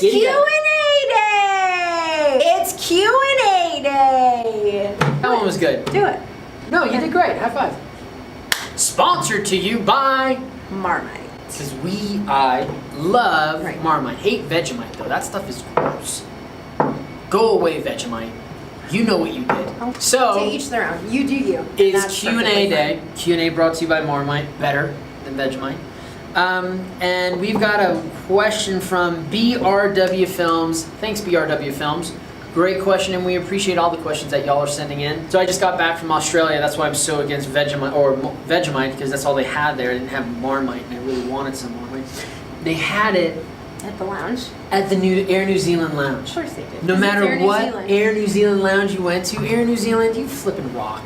It's Q&A day! It's Q&A day! That one was good. Do it. No, you did great. High five. Sponsored to you by Marmite. Because I love Right. Marmite. Hate Vegemite though. That stuff is gross. Go away, Vegemite. You know what you did. So To each their own. You do you. it's Q&A day. Q&A brought to you by Marmite. Better than Vegemite. And we've got a question from BRW Films. Thanks, BRW Films. Great question, and we appreciate all the questions that y'all are sending in. So I just got back from Australia. That's why I'm so against Vegemite, because that's all they had there. They didn't have Marmite, and I really wanted some Marmite. They had it at the lounge. at the Air New Zealand Lounge. Of course they did. No matter what Air New Zealand lounge you went to, Air New Zealand, you flippin' rock.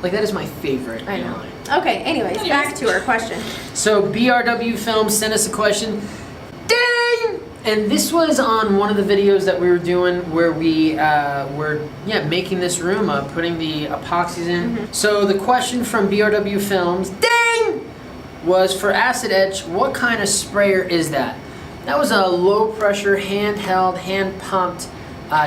Like, that is my favorite I know. airline. Okay, anyways, back to our question. So BRW Films sent us a question. Ding! And this was on one of the videos that we were doing where we were making this room up, putting the epoxies in. Mm-hmm. So the question from BRW Films, ding, was for acid etch, what kind of sprayer is that? That was a low pressure, handheld, hand pumped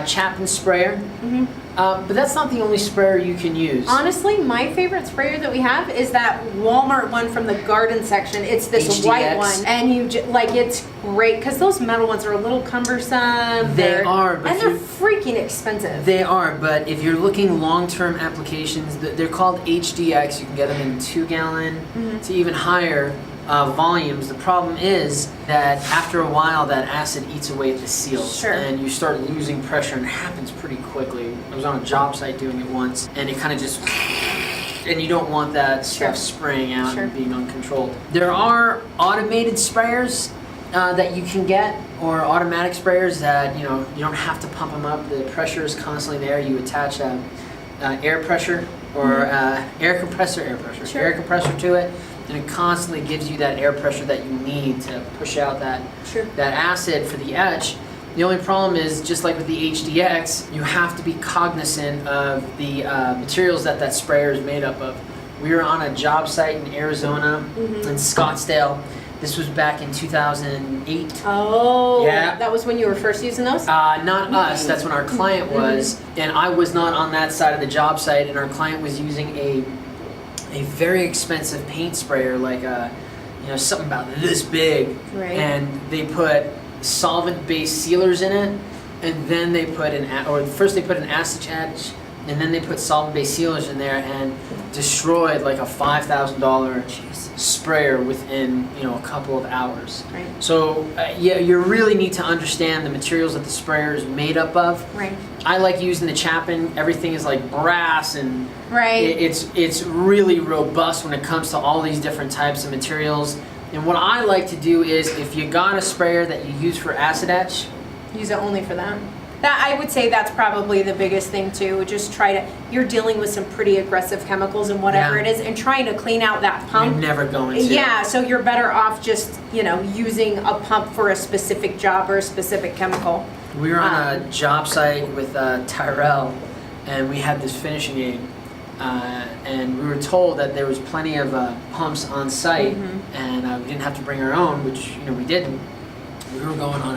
Chapman sprayer. Mm-hmm. But that's not the only sprayer you can use. Honestly, my favorite sprayer that we have is that Walmart one from the garden section. It's this HDX. white one, and it's great because those metal ones are a little cumbersome. They are, but and they're freaking expensive. They are, but if you're looking long-term applications, they're called HDX. You can get them in 2-gallon to even higher volumes. The problem is that after a while, that acid eats away at the seals, Sure. and you start losing pressure, and it happens pretty quickly. I was on a job site doing it once, and it kind of just, and you don't want that stuff spraying out and being uncontrolled. There are automated sprayers that you can get, or automatic sprayers that you don't have to pump them up. The pressure is constantly there. You attach air pressure or air compressor to it. And it constantly gives you that air pressure that you need to push out that acid for the etch. The only problem is, just like with the HDX, you have to be cognizant of the materials that sprayer is made up of. We were on a job site in Arizona, in Scottsdale. This was back in 2008. Oh, yeah. That was when you were first using those? Not us, that's when our client was. And I was not on that side of the job site, and our client was using a very expensive paint sprayer, like something about this big, and they put solvent-based sealers in it, and then they put first they put an acid etch, and then they put solvent-based sealers in there, and destroyed like a $5,000 sprayer within a couple of hours. Right. So you really need to understand the materials that the sprayer is made up of. Right. I like using the Chapman. Everything is like brass, and it's really robust when it comes to all these different types of materials. And what I like to do is, if you got a sprayer that you use for acid etch, use it only for that. I would say that's probably the biggest thing too. Just you're dealing with some pretty aggressive chemicals and whatever it is, and trying to clean out that pump. You're never going to. Yeah, so you're better off just, using a pump for a specific job or a specific chemical. We were on a job site with Tyrell, and we had this finishing aid, and we were told that there was plenty of pumps on site, and we didn't have to bring our own, which we didn't. We were going on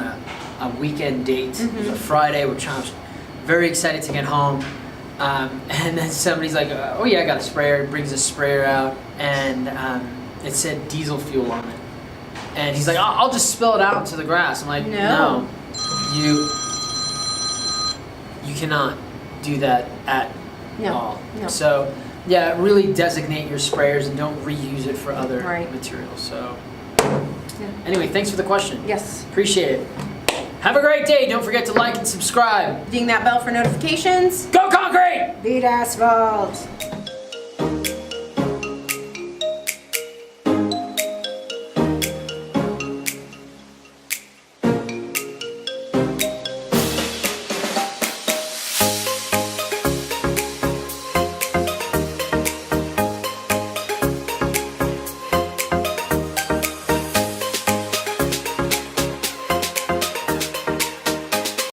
a weekend date. It was a Friday. We're very excited to get home, and then somebody's like, "Oh yeah, I got a sprayer." Brings a sprayer out, and it said diesel fuel on it, and he's like, "I'll just spill it out into the grass." I'm like, "No. You cannot do that at all." No. So yeah, really designate your sprayers and don't reuse it for other materials. So anyway, thanks for the question. Yes. Appreciate it. Have a great day. Don't forget to like and subscribe. Ding that bell for notifications. Go Concrete! Beat asphalt.